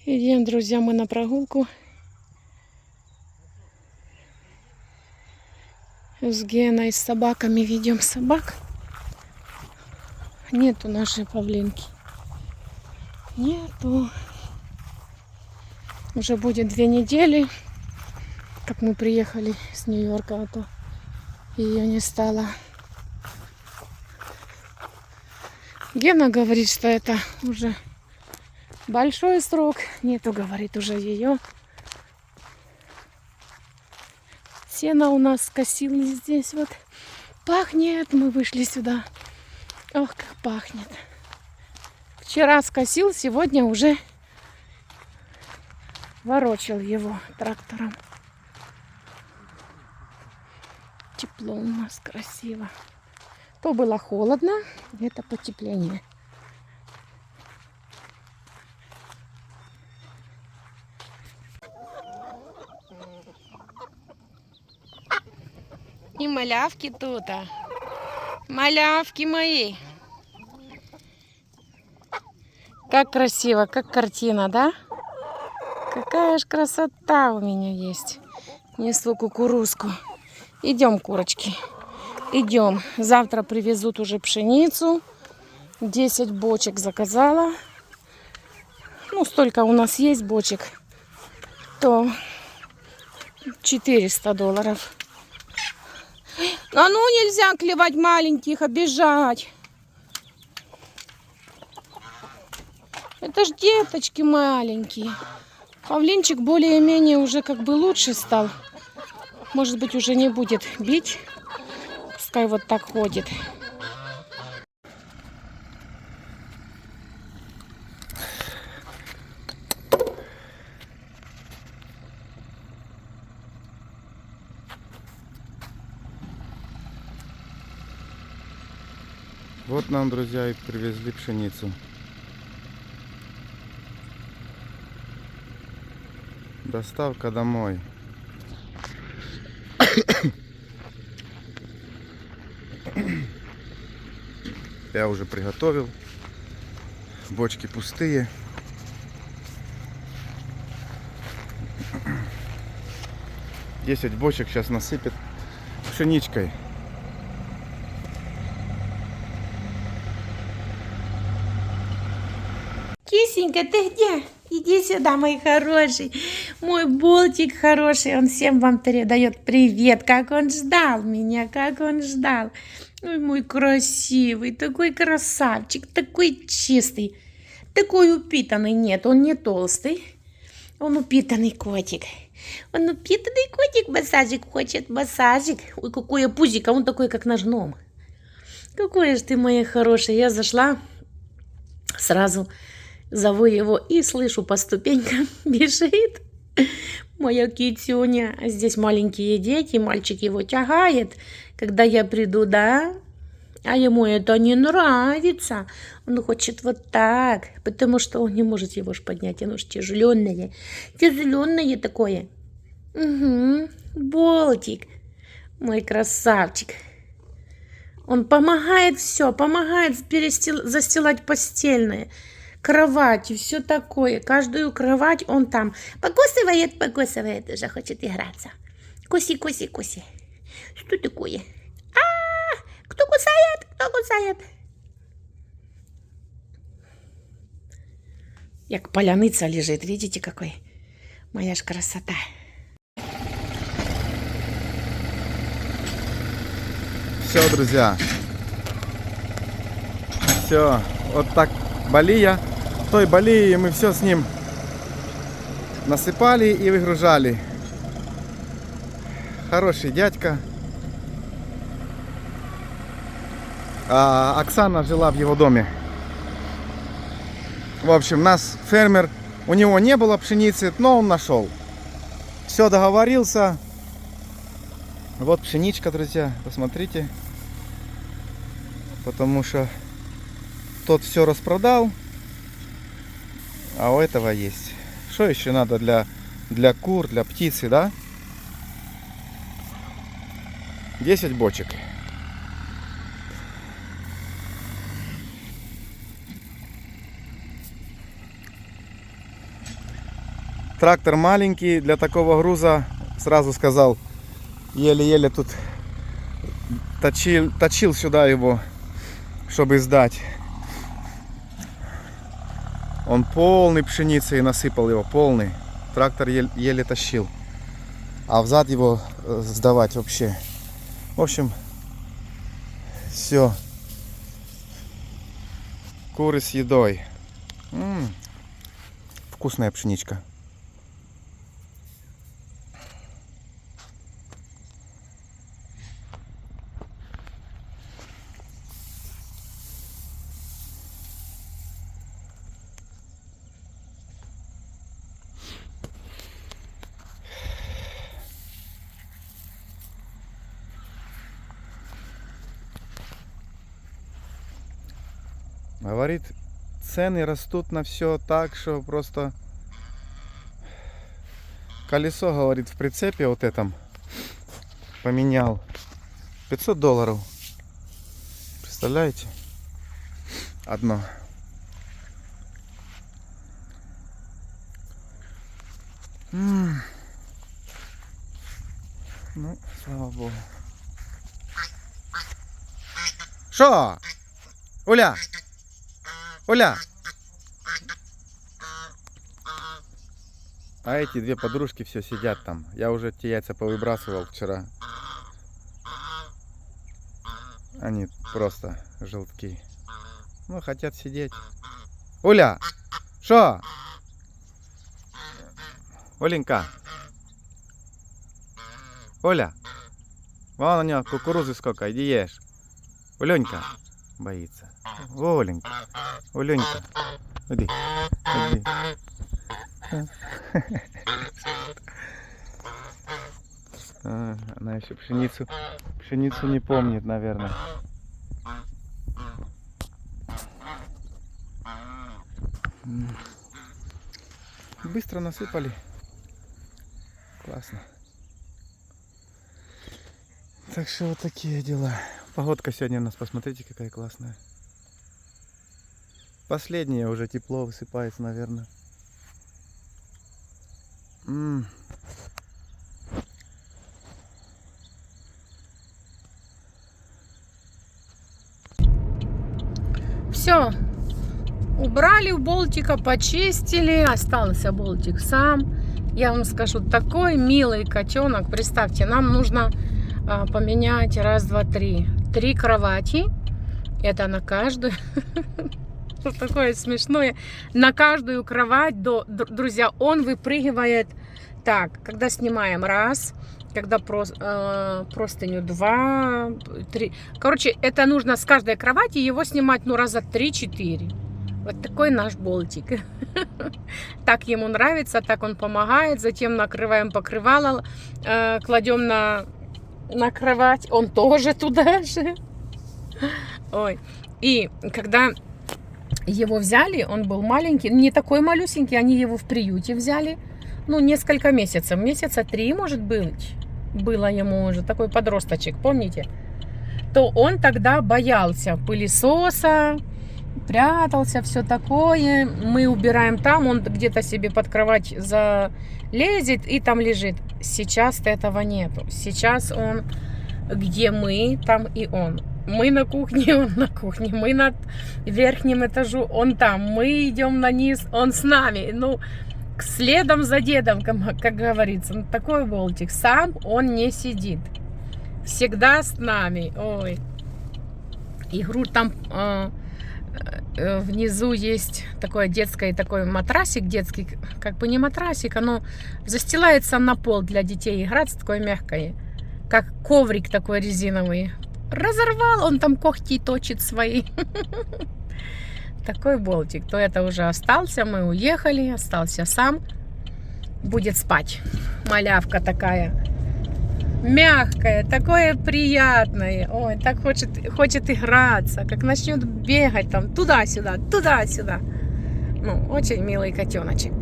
Идем, друзья, мы на прогулку с Геной, с собаками. Ведем собак. Нету нашей павлинки. Нету. Уже будет 2 недели, как мы приехали с Нью-Йорка, а то ее не стало. Гена говорит, что это уже большой срок. Нету, говорит, уже ее. Сено у нас скосили здесь вот. Пахнет. Мы вышли сюда. Ох, как пахнет. Вчера скосил, сегодня уже ворочил его трактором. Тепло у нас, красиво. То было холодно, это потепление. И малявки тут, малявки мои. Как красиво, как картина, да? Какая ж красота у меня есть. Несу кукурузку. Идем, курочки. Идем. Завтра привезут уже пшеницу. 10 бочек заказала. Ну, столько у нас есть бочек. То $400. А ну, нельзя клевать маленьких, обижать. Это ж деточки маленькие. Павлинчик более-менее уже как бы лучше стал. Может быть, уже не будет бить. Пускай вот так ходит. Вот нам, друзья, и привезли пшеницу. Доставка домой. Я уже приготовил. Бочки пустые. Десять бочек сейчас насыпят пшеничкой. Кисенька, ты где? Иди сюда, мой хороший. Мой болтик хороший. Он всем вам передает привет. Как он ждал меня, как он ждал. Ой, мой красивый, такой красавчик, такой чистый. Такой упитанный. Нет, он не толстый. Он упитанный котик. Он упитанный котик. Массажик хочет, массажик. Ой, какое пузико. Он такой, как наш гном. Какой же ты, моя хорошая. Я зашла сразу... Зову его и слышу по ступенькам бежит моя китюня. А здесь маленькие дети, мальчик его тягает, когда я приду, да? А ему это не нравится. Он хочет вот так, потому что он не может его ж поднять. Оно ж тяжеленное. Тяжеленное такое. Угу. Болтик. Мой красавчик. Он помогает все, помогает застилать постельное. Кровать и все такое. Каждую кровать он там покусывает, уже хочет играться. Куси, куси, куси. Что такое? Кто кусает? Кто кусает? Як поляныца лежит. Видите, какой? Моя ж красота. Все, друзья. Все. Вот так Балия. Той Балии мы все с ним насыпали и выгружали. Хороший дядька. А Оксана жила в его доме. В общем, нас фермер, у него не было пшеницы, но он нашел. Все, договорился. Вот пшеничка, друзья, посмотрите. Потому что тот все распродал. А у этого есть. Что еще надо для кур, для птицы, да? 10 бочек. Трактор маленький для такого груза. Сразу сказал, еле-еле тут точил сюда его, чтобы сдать. Он полный пшеницы и насыпал его, полный. Трактор еле тащил. А взад его сдавать вообще. В общем, все. Куры с едой. Вкусная пшеничка. Говорит, цены растут на все так, что просто колесо, говорит, в прицепе вот этом поменял. $500. Представляете? Одно. Ну, слава богу. Шо? Оля! Оля! А эти две подружки все сидят там. Я уже те яйца повыбрасывал вчера. Они просто желтки. Ну, хотят сидеть. Оля! Шо? Оленька! Оля! Вон у нее кукурузы сколько, иди ешь. Оленька! Боится. Оленька! Оленька! Иди. Иди. Она еще пшеницу не помнит, наверное. Быстро насыпали. Классно. Так что вот такие дела. Погодка сегодня у нас, посмотрите, какая классная. Последнее уже тепло высыпается, наверное. Все, убрали у болтика, почистили, остался болтик сам. Я вам скажу, такой милый котенок. Представьте, нам нужно поменять раз, два, три. 3 кровати. Это на каждую. Что такое смешное. На каждую кровать, друзья, он выпрыгивает так, когда снимаем раз, когда простыню 2, 3. Короче, это нужно с каждой кровати его снимать, ну, раза 3-4. Вот такой наш болтик. Так ему нравится, так он помогает. Затем накрываем покрывало, кладем на кровать. Он тоже туда же. Ой. И когда его взяли, он был маленький, не такой малюсенький, они его в приюте взяли. Ну, несколько месяцев. Месяца 3, может быть, было ему уже. Такой подросточек, помните? То он тогда боялся пылесоса, прятался, все такое. Мы убираем там, он где-то себе под кровать залезет и там лежит. Сейчас этого нету. Сейчас он, где мы, там и он. Мы на кухне, он на кухне. Мы на верхнем этажу, он там. Мы идем на низ, он с нами. Ну, следом за дедом, как говорится. Ну, такой болтик. Сам он не сидит. Всегда с нами. Ой. Игру там внизу есть такой детский такой матрасик детский. Как бы не матрасик, оно застилается на пол для детей играть. Такое мягкое. Как коврик такой резиновый. Разорвал, он там когти точит свои. Такой болтик. То это уже остался, мы уехали, остался сам. Будет спать. Малявка такая. Мягкая, такое приятное. Ой, так хочет играться. Как начнет бегать там туда-сюда, туда-сюда. Ну, очень милый котеночек.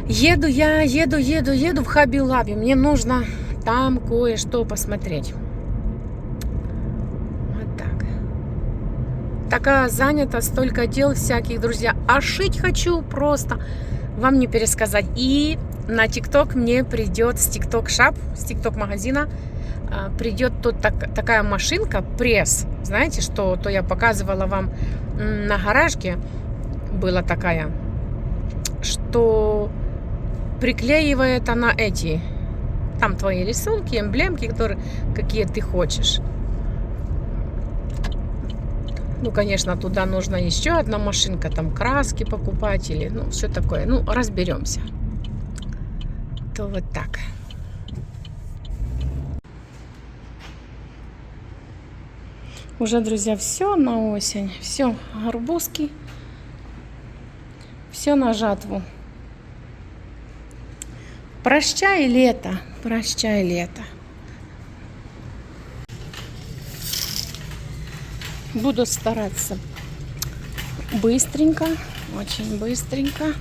Еду в Хаби-Лаби. Мне нужно там кое-что посмотреть. Вот так. Такая занята, столько дел всяких, друзья. А шить хочу просто. вам не пересказать. И на ТикТок мне придет с ТикТок Шап, с ТикТок магазина, придет тут такая машинка, пресс. Знаете, что то я показывала вам на гаражке, была такая, что приклеивает она эти, там твои рисунки, эмблемки, которые, какие ты хочешь. Ну, конечно, туда нужна еще одна машинка, там краски покупать или, ну, все такое. Ну, разберемся. То вот так. Уже, друзья, все на осень. Все, арбузки. Все на жатву. Прощай, лето. Прощай, лето. Буду стараться быстренько, очень быстренько.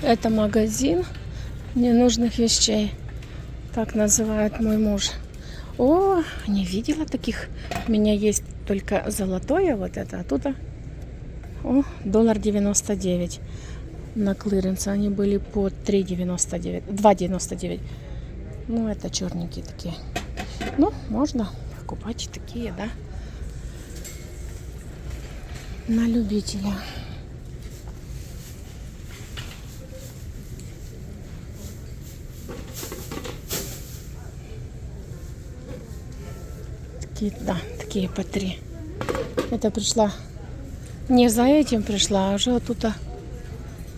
Это магазин ненужных вещей. Так называет мой муж. О, не видела таких. У меня есть только золотое вот это, а тут о, $1.99 на клиренсе. Они были по $3.99, $2.99. Ну, это черненькие такие. Ну, можно покупать такие, да. На любителя. Такие, да, такие по 3. Это пришла, не за этим пришла, а уже вот тут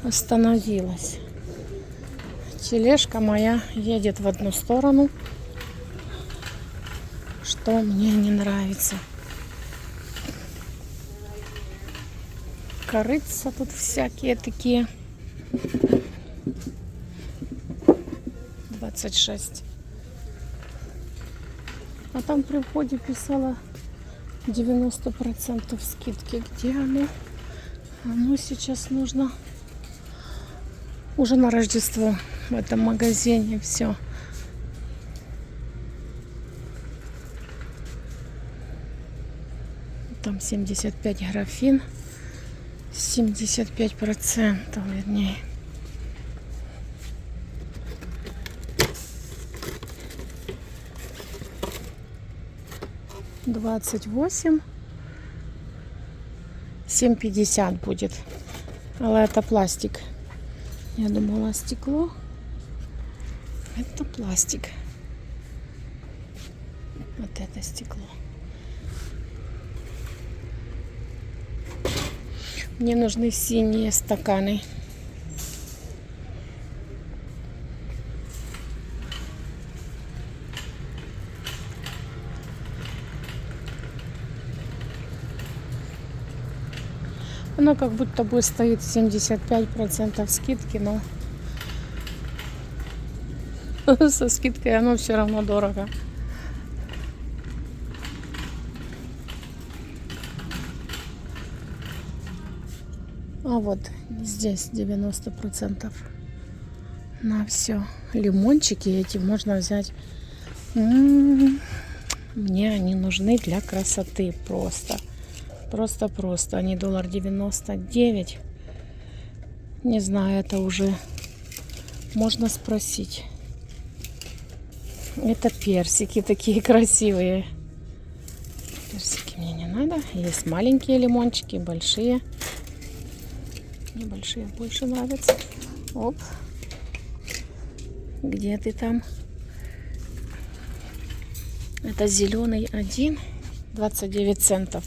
остановилась. Тележка моя едет в одну сторону, что мне не нравится. Корыца тут всякие такие. 26. А там при входе писала 90% скидки. Где оно? Оно сейчас нужно уже на Рождество в этом магазине. Все. Там 75 графин. 75%, вернее. $28. 7,50 будет. Але это пластик. Я думала, стекло. Это пластик. Вот это стекло. Мне нужны синие стаканы. Оно как будто бы стоит 75% скидки, но со скидкой оно все равно дорого. А вот здесь 90% на все. Лимончики эти можно взять. Мне они нужны для красоты просто. Просто. Они $1.99. Не знаю, это уже можно спросить. Это персики такие красивые. Персики мне не надо. Есть маленькие лимончики, большие. Мне большие больше нравятся. Оп. Где ты там? Это зеленый один. 29 центов.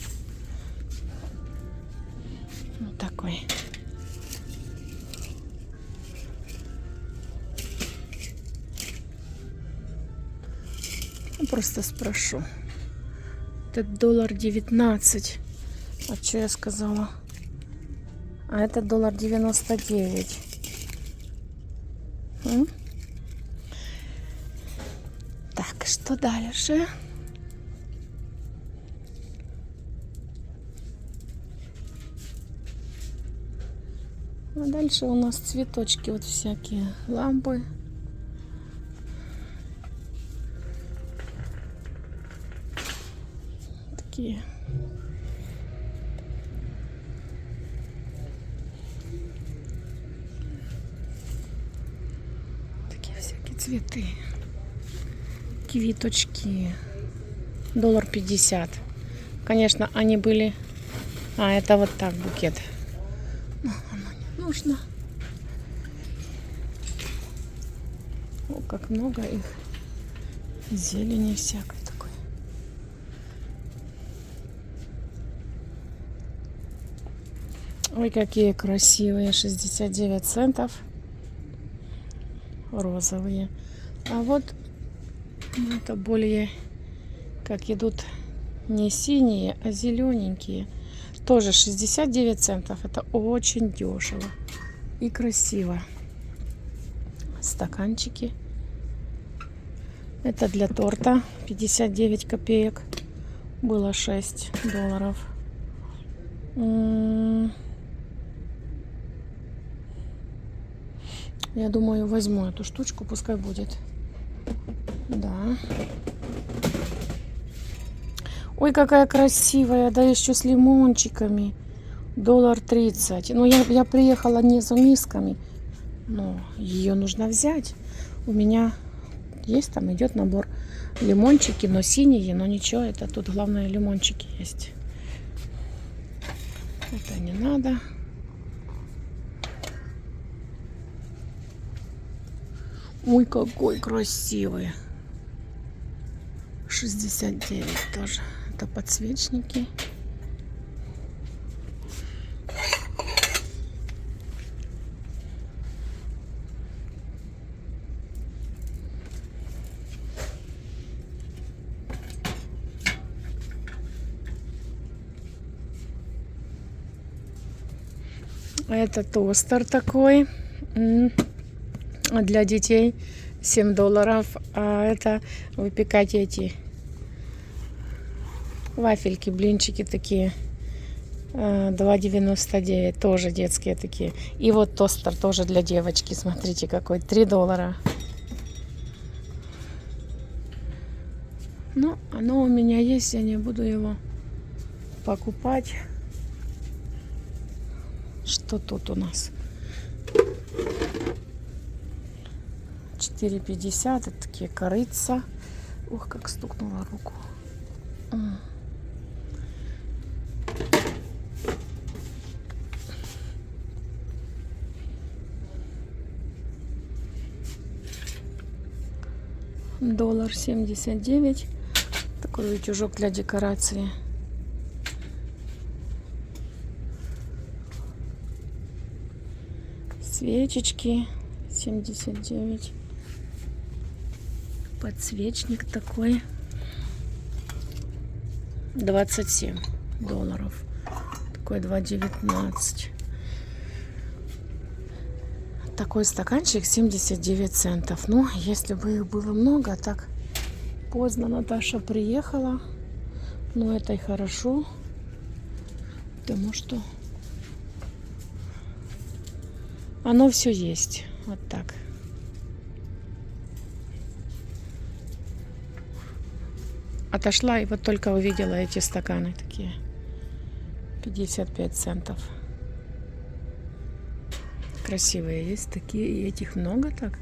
Вот такой. Просто спрошу. Это $1.19. А что я сказала? А это $1.99. Так, что дальше? А дальше у нас цветочки, вот всякие лампы. Такие цветы. Квиточки. $1.50. Конечно, они были... А, это вот так букет. Но оно не нужно. О, как много их. Зелени всякой такой. Ой, какие красивые. 69 центов. Розовые. А вот это более, как идут, не синие, а зелененькие. Тоже 69 центов. Это очень дешево и красиво. Стаканчики. Это для торта. 59 копеек. Было $6. Я думаю, возьму эту штучку, пускай будет. Да. Ой, какая красивая, да еще с лимончиками. $1.30. Ну, я приехала не за мисками, но ее нужно взять. У меня есть, там идет набор лимончики, но синие, но ничего, это тут главное лимончики есть. Это не надо. Ой, какой красивый. 69 тоже. Это подсвечники. Это тостер такой для детей, $7. А это выпекать эти вафельки, блинчики такие, $2.99, тоже детские такие. И вот тостер тоже для девочки, смотрите какой, $3. Ну, оно у меня есть, я не буду его покупать. Что тут у нас? $4.50. Это такие корыца. Ух, как стукнула руку. $1.79. Такой утюжок для декорации. Свечечки 79. Подсвечник такой $27. Такой $2.19. Такой стаканчик 79 центов. Ну, если бы их было много, так поздно Наташа приехала. Но это и хорошо, потому что оно все есть. Вот так. Отошла и вот только увидела эти стаканы такие. 55 центов. Красивые есть такие. И этих много так.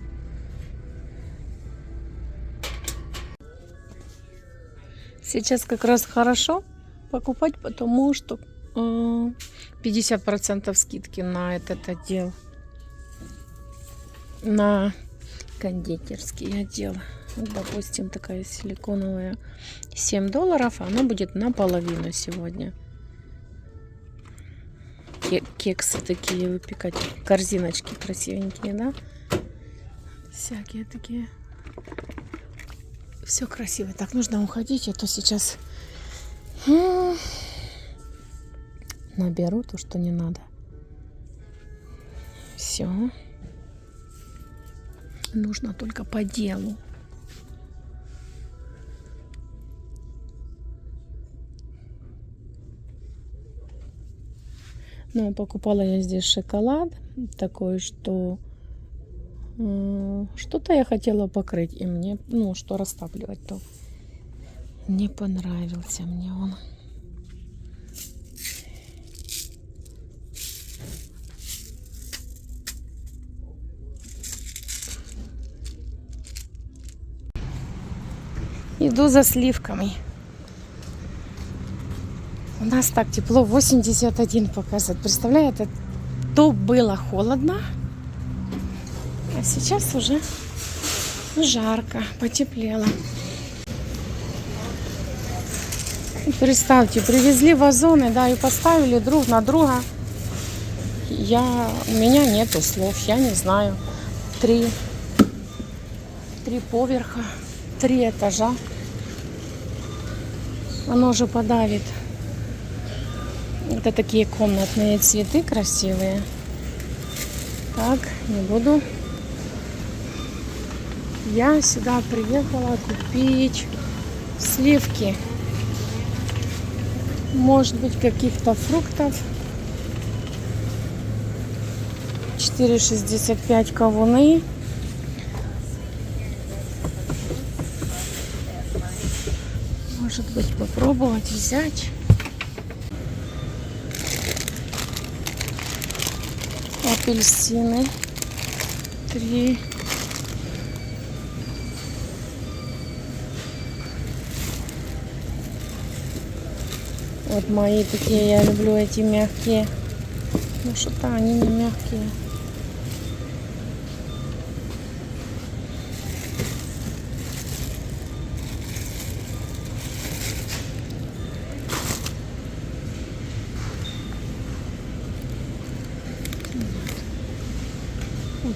Сейчас как раз хорошо покупать, потому что 50% скидки на этот отдел. На кондитерский отдел. Вот, допустим, такая силиконовая $7, а она будет наполовину сегодня. Кексы такие выпекать. Корзиночки красивенькие, да? Всякие такие. Все красиво. Так, нужно уходить, а то сейчас наберу то, что не надо. Все. Нужно только по делу. Ну, покупала я здесь шоколад такой, что что-то я хотела покрыть, и мне, ну, что растапливать, то не понравился мне он. Иду за сливками. У нас так тепло, 81 показывает. Представляете, то было холодно, а сейчас уже жарко, потеплело. Представьте, привезли вазоны, да, и поставили друг на друга. У меня нету слов, я не знаю. Три поверха, 3 этажа. Оно же подавит. Это такие комнатные цветы красивые. Так, не буду. Я сюда приехала купить сливки. Может быть, каких-то фруктов. 4,65 кавуны. Может быть, попробовать взять. Апельсины 3. Вот мои такие, я люблю эти мягкие. Ну что-то они не мягкие.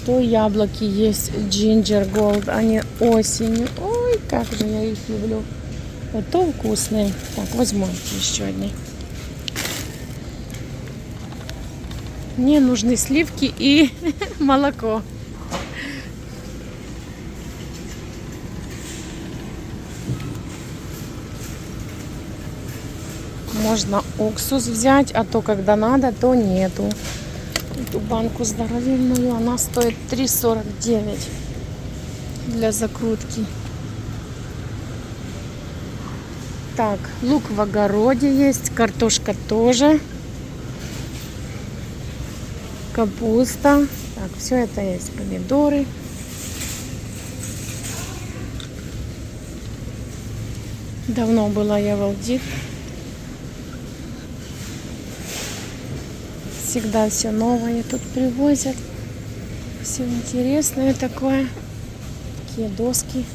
То яблоки есть Ginger Gold, они осенью. Ой, как же я их люблю. Вот то вкусные. Так, возьму еще одни. Мне нужны сливки и молоко. Можно уксус взять, а то когда надо, то нету. Эту банку здоровенную, она стоит 3,49 для закрутки. Так, лук в огороде есть, картошка тоже, капуста. Так, все это есть, помидоры. Давно была я в Алди. Всегда все новое тут привозят. Все интересное такое. Такие доски.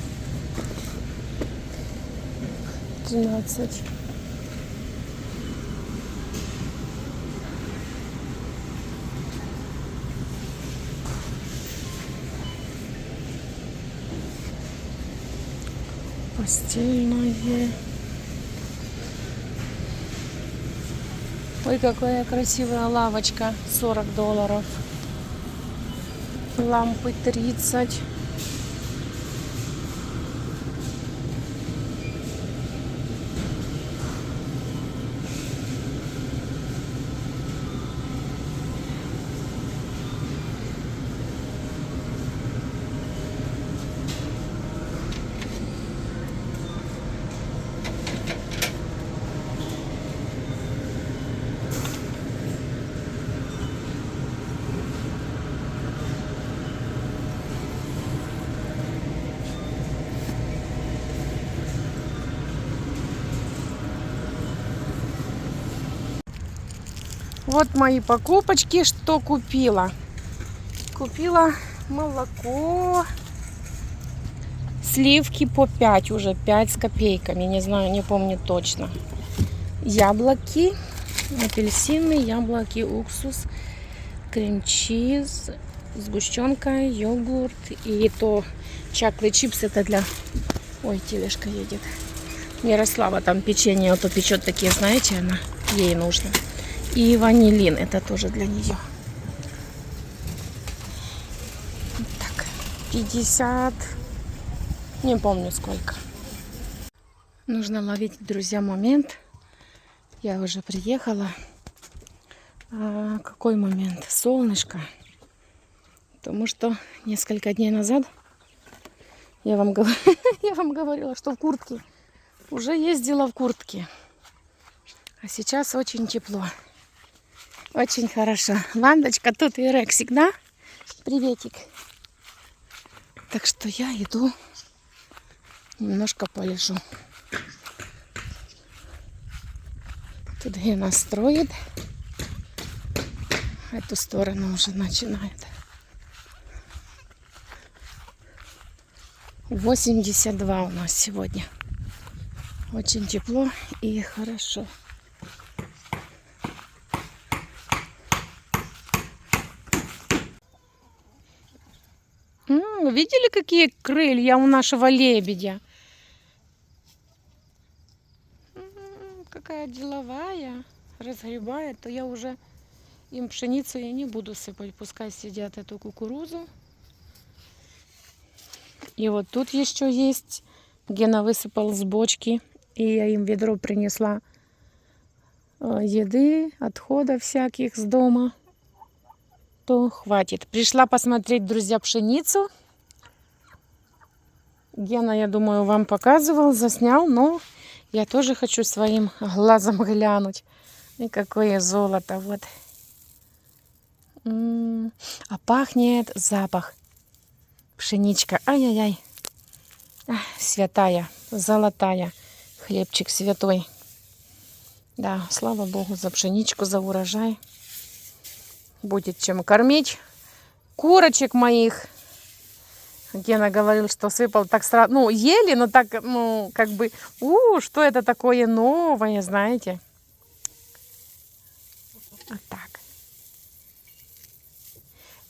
13. Постельное. Ой, какая красивая лавочка. $40. Лампы 30. Вот мои покупочки, что купила. Купила молоко, сливки по 5 уже, 5 с копейками, не знаю, не помню точно. Яблоки, апельсины, яблоки, уксус, крем-чиз, сгущенка, йогурт и то чаклы чипсы, это для... Ой, тележка едет. Ярослава там печенье, а то печет такие, знаете, она, ей нужно. И ванилин, это тоже для нее. Так, 50, не помню сколько. Нужно ловить, друзья, момент. Я уже приехала. Какой момент? Солнышко. Потому что несколько дней назад я вам говорила, что в куртке. Уже ездила в куртке. А сейчас очень тепло. Очень хорошо. Ландочка тут и Рексик, да? Приветик. Так что я иду Немножко полежу. Тут Гена строит. Эту сторону уже начинает. 82 у нас сегодня. Очень тепло и хорошо. Видели, какие крылья у нашего лебедя? Какая деловая, разгребает, то я уже им пшеницу я не буду сыпать, пускай сидят эту кукурузу. И вот тут еще есть, Гена высыпал с бочки, и я им ведро принесла еды, отходов всяких с дома, то хватит. Пришла посмотреть, друзья, пшеницу. Гена, я думаю, вам показывал, заснял, но я тоже хочу своим глазом глянуть. И какое золото, вот. А пахнет запах. Пшеничка, ай-яй-яй. Святая, золотая. Хлебчик святой. Да, слава Богу за пшеничку, за урожай. Будет чем кормить курочек моих. Гена говорил, что сыпал так сразу, ну, ели, но так, ну, как бы, что это такое новое, знаете. Вот так.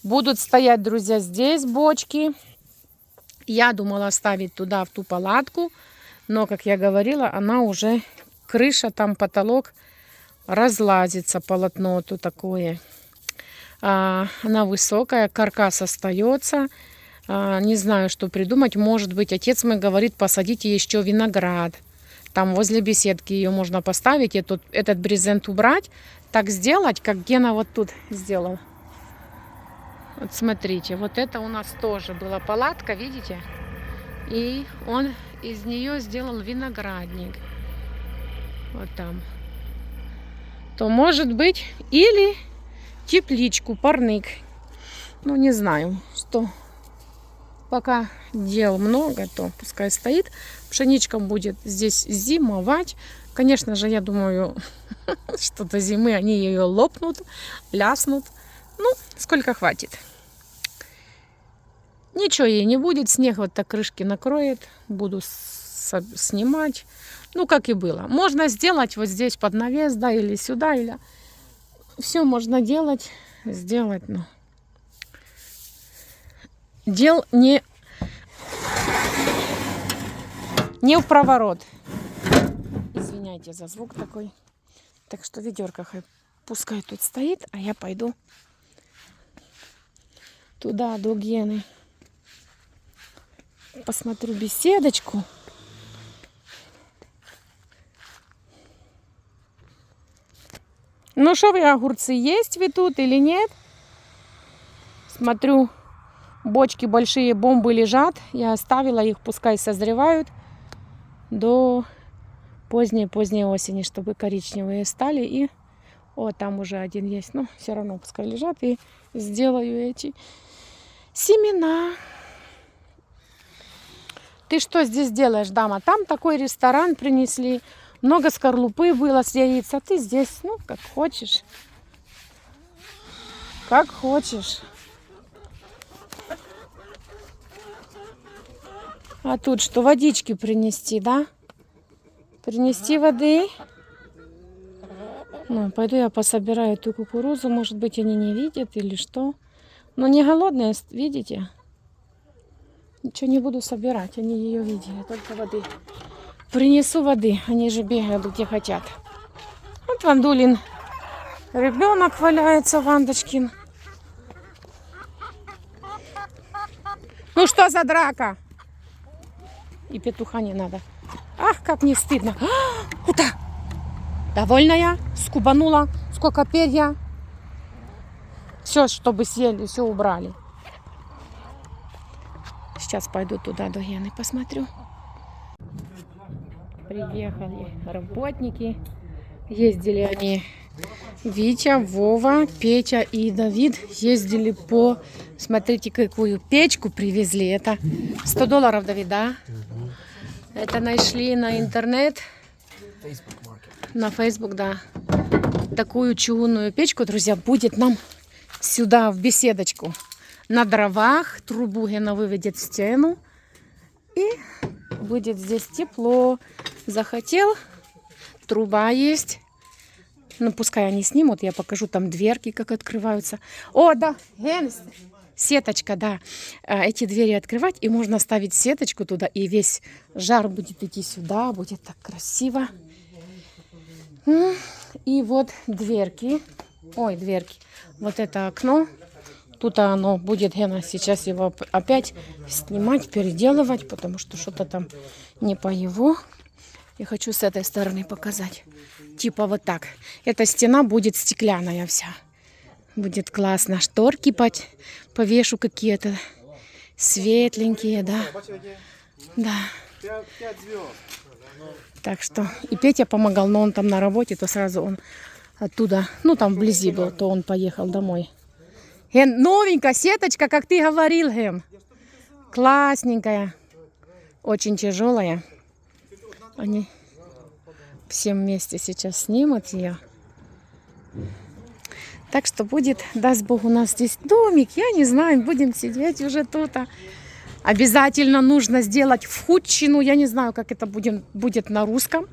Будут стоять, друзья, здесь бочки. Я думала ставить туда, в ту палатку, но, как я говорила, она уже, крыша, там потолок разлазится, полотно тут такое. Она высокая, каркас остается. Не знаю, что придумать. Может быть, отец мой говорит, посадите еще виноград. Там возле беседки ее можно поставить, этот брезент убрать. Так сделать, как Гена вот тут сделал. Вот смотрите, вот это у нас тоже была палатка, видите? И он из нее сделал виноградник. Вот там. То может быть, или тепличку, парник. Ну, не знаю, что... Пока дел много, то пускай стоит. Пшеничка будет здесь зимовать. Конечно же, я думаю, что до зимы они ее лопнут, ляснут. Ну, сколько хватит. Ничего ей не будет. Снег вот так крышки накроет. Буду снимать. Ну, как и было. Можно сделать вот здесь под навес, да, или сюда, или... Все можно делать, сделать, но... Дел не в проворот. Извиняйте за звук такой. Так что ведерко пускай тут стоит, а я пойду туда, до Гены. Посмотрю беседочку. Ну что вы, огурцы, есть вы тут или нет? Смотрю. Бочки большие, бомбы лежат. Я оставила их, пускай созревают до поздней осени, чтобы коричневые стали. И вот там уже один есть. Но все равно пускай лежат. И сделаю эти семена. Ты что здесь делаешь, дама? Там такой ресторан принесли. Много скорлупы было с яиц. А ты здесь, ну, как хочешь. Как хочешь. А тут что, водички принести, да? Принести воды. Ну, пойду я пособираю эту кукурузу. Может быть, они не видят или что. Но не голодные, видите? Ничего не буду собирать, они ее видели, только воды. Принесу воды, они же бегают где хотят. Вот Вандулин, ребенок валяется, Вандочкин. Ну что за драка? И петуха не надо. Ах, как не стыдно. Куда? Довольная? Скубанула. Сколько перья. Все, чтобы съели, все убрали. Сейчас пойду туда до Гены, посмотрю. Приехали работники. Ездили они. Витя, Вова, Петя и Давид ездили по... Смотрите, какую печку привезли. Это $100, Давид, да? Это нашли на интернет. Facebook Market. На Facebook, да. Такую чугунную печку, друзья, будет нам сюда, в беседочку. На дровах трубу Гена выведет в стену. И будет здесь тепло. Захотел, труба есть. Ну, пускай они снимут, я покажу там дверки, как открываются. О, да, Ген, сеточка, да. Эти двери открывать, и можно ставить сеточку туда, и весь жар будет идти сюда, будет так красиво. И вот дверки. Ой, дверки. Вот это окно. Тут оно будет, Гена сейчас его опять снимать, переделывать, потому что что-то там не по его. Я хочу с этой стороны показать. Типа вот так. Эта стена будет стеклянная вся. Будет классно. Шторки повешу какие-то светленькие, да. Да. 5 звезд. Так что и Петя помогал, но он там на работе, то сразу он оттуда, ну там вблизи был, то он поехал домой. Ген, новенькая сеточка, как ты говорил, Ген. Классненькая. Очень тяжелая. Они все вместе сейчас снимут ее. Так что будет, даст Бог, у нас здесь домик. Я не знаю, будем сидеть уже тут. Обязательно нужно сделать вхудщину. Я не знаю, как это будет на русском.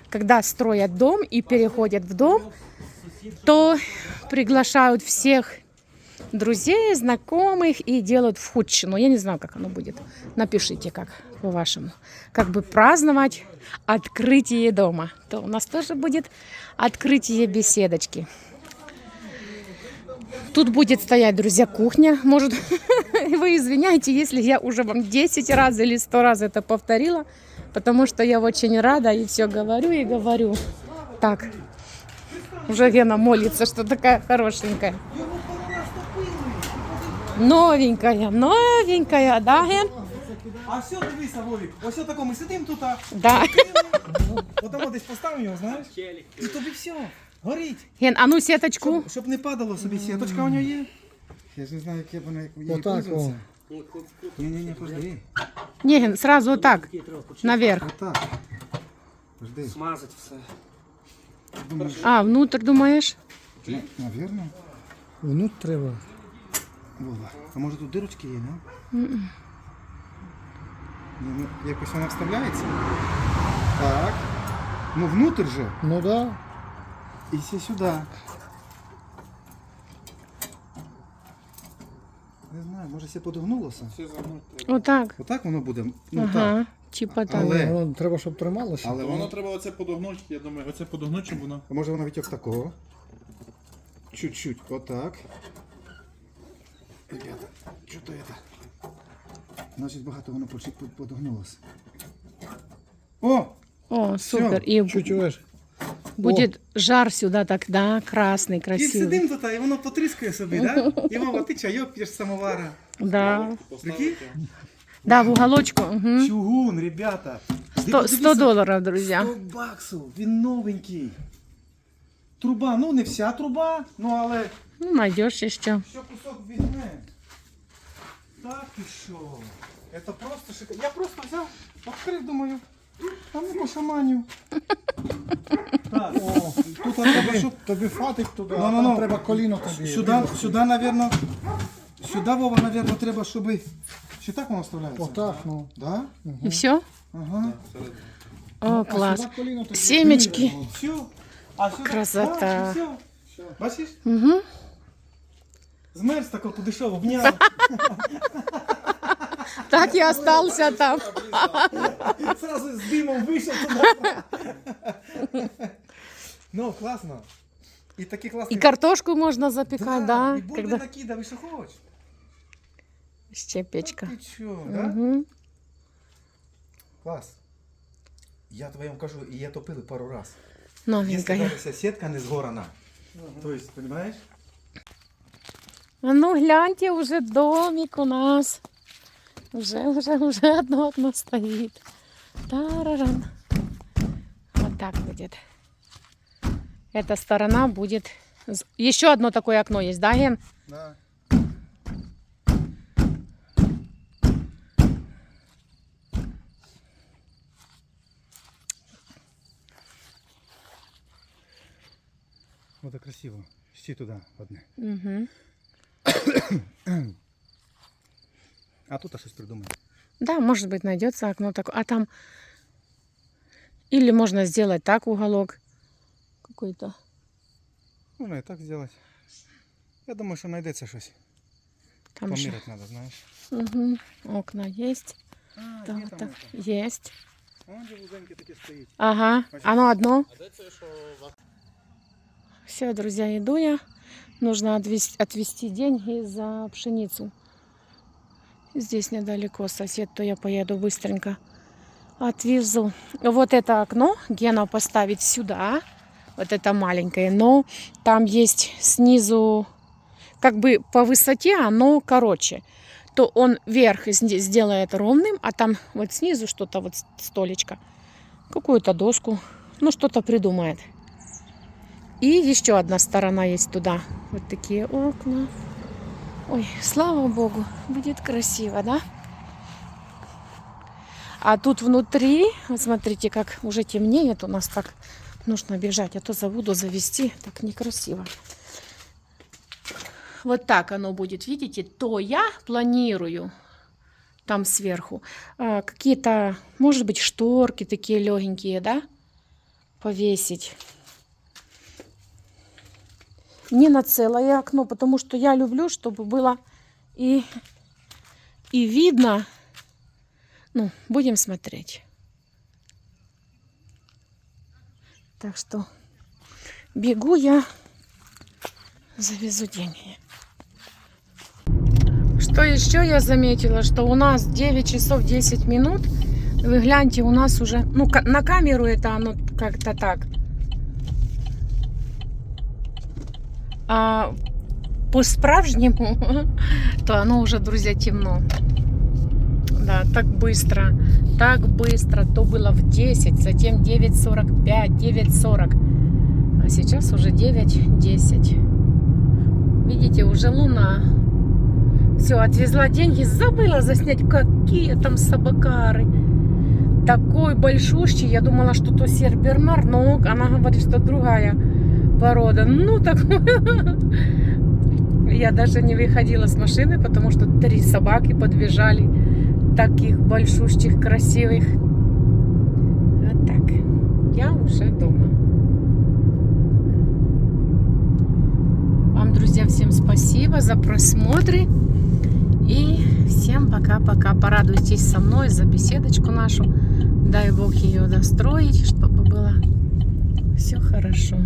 Когда строят дом и переходят в дом, то приглашают всех друзей, знакомых и делают вхудщину. Я не знаю, как оно будет. Напишите, как по-вашему. Как бы праздновать открытие дома. То у нас тоже будет открытие беседочки. Тут будет стоять, друзья, кухня. Может, вы извиняйте, если я уже вам 10 раз или 100 раз это повторила, потому что я очень рада и все говорю и говорю. Так, уже Гена молится, что такая хорошенькая. Новенькая, новенькая, да, Ген? А все, дивися, Вовік, ось отако ми сидимо тут, Да. отамо десь поставимо його, знаєш? І тобі все, горить. Ген, а ну сеточку. Щоб не падало собі сіточка у нього є. Я ж не знаю, як вона її пользується. Ні, пожди. Не, Ген, сразу вот так, наверх. Отак. Пожди. Смазать все. А, внутрь думаешь? Навірно. Внутрь треба. Вова, а може тут дирочки є, не? Ну, якось вона вставляється. Так. Ну, внутрь же. Ну да. І все сюди. Не знаю, може все подогнулося? Вот так. Отак воно буде. Ну Ага, так. типа так. Але, Воно треба, щоб трималося. але Воно воно... треба оце подогнути, я думаю, оце подогнути, щоб воно. А може воно відтік такого? Чуть-чуть. Отак. Ребята, що-то это. Значить багато воно подогнулося. О! О, супер. И Чуть-чуть. будет жар сюда так, да, красный, І красивый. сидим тут, і воно потріскає собі, да? І Вова, ти чайок п'єш з самовара. Да. Прикинь? Да, в уголочку. Угу. Чугун, ребята. 100 долларов, друзья. 100 баксів, він новенький. Труба, ну не вся труба, ну але Ну, найдешь еще. що кусок візьме. Так і що? Це просто шикарно. Я просто взяв, відкрив, думаю, а ну пошаманю. Так, о, тут треба, щоб... Тобі фатить туди, Ну, а ну, там ну. треба коліно тобі. Сюди, навірно, сюди, Вова, навірно, треба, щоб... Чи так воно вставляється? Отак, ну. Да? И все? Ага. О, класс. Сюди коліно тобі. Семечки. Все. А сюди... Красота. Все. Бачиш? Угу. Змерз так от підійшов, обняв. Так и остался там. Сразу з димом вийшов туди. Ну, класно. І такі класні... И картошку можно запекать, да? І бульби Когда... накидав, і що хочеш. Ще печка. Ти чо, да? Угу. Клас. Я твоєму кажу, і я топили пару раз. Якщо Новенькая. вся сітка не згорана. То есть, понимаешь? А ну гляньте, уже домик у нас. Уже одно окно стоит. Тараран. Вот так будет. Эта сторона будет... Еще одно такое окно есть, да, Ген? Да. Вот так красиво. Ще туди одне. Угу. А тут щось придумаємо. Да, может быть, найдется окно такое. А там... Или можно сделать так уголок какой-то. Можна і так зробити. Я думаю, що знайдеться щось. Там же. Поміряти треба, знаєш. Угу. Окна есть. А, Так, є там так. это. Есть. Вон де вузеньке таке стоїть. Ага. Оно одно. Все, друзья, иду я. Нужно отвезти деньги за пшеницу. Здесь недалеко сосед, то я поеду быстренько. Отвезу. Вот это окно Гена поставить сюда. Вот это маленькое. Но там есть снизу, как бы по высоте оно короче. То он верх сделает ровным, а там вот снизу что-то, вот столечко. Какую-то доску. Ну, что-то придумает. И еще одна сторона есть туда. Вот такие окна. Ой, слава богу, будет красиво, да? А тут внутри, вот смотрите, как уже темнеет у нас, так нужно бежать, а то забуду завести, так некрасиво. Вот так оно будет, видите? То я планирую там сверху какие-то, может быть, шторки такие легенькие, да, повесить. Не на целое окно, потому что я люблю, чтобы было и видно. Ну, будем смотреть. Так что бегу я, завезу деньги. Что еще я заметила, что у нас 9 часов 10 минут. Вы гляньте, у нас уже, ну, на камеру это оно как-то так. А по-справжнему, то оно уже, друзья, темно. Да, так быстро. То было в 10, затем 9:45, 9:40. А сейчас уже 9:10. Видите, уже луна. Все, отвезла деньги, забыла заснять, какие там собакары. Такой большущий, я думала, что то сенбернар, но она говорит, что другая порода. Ну, так... Я даже не выходила с машины, потому что 3 собаки подбежали. Таких большущих, красивых. Вот так. Я уже дома. Вам, друзья, всем спасибо за просмотры. И всем пока-пока. Порадуйтесь со мной за беседочку нашу. Дай Бог ее достроить, чтобы было все хорошо.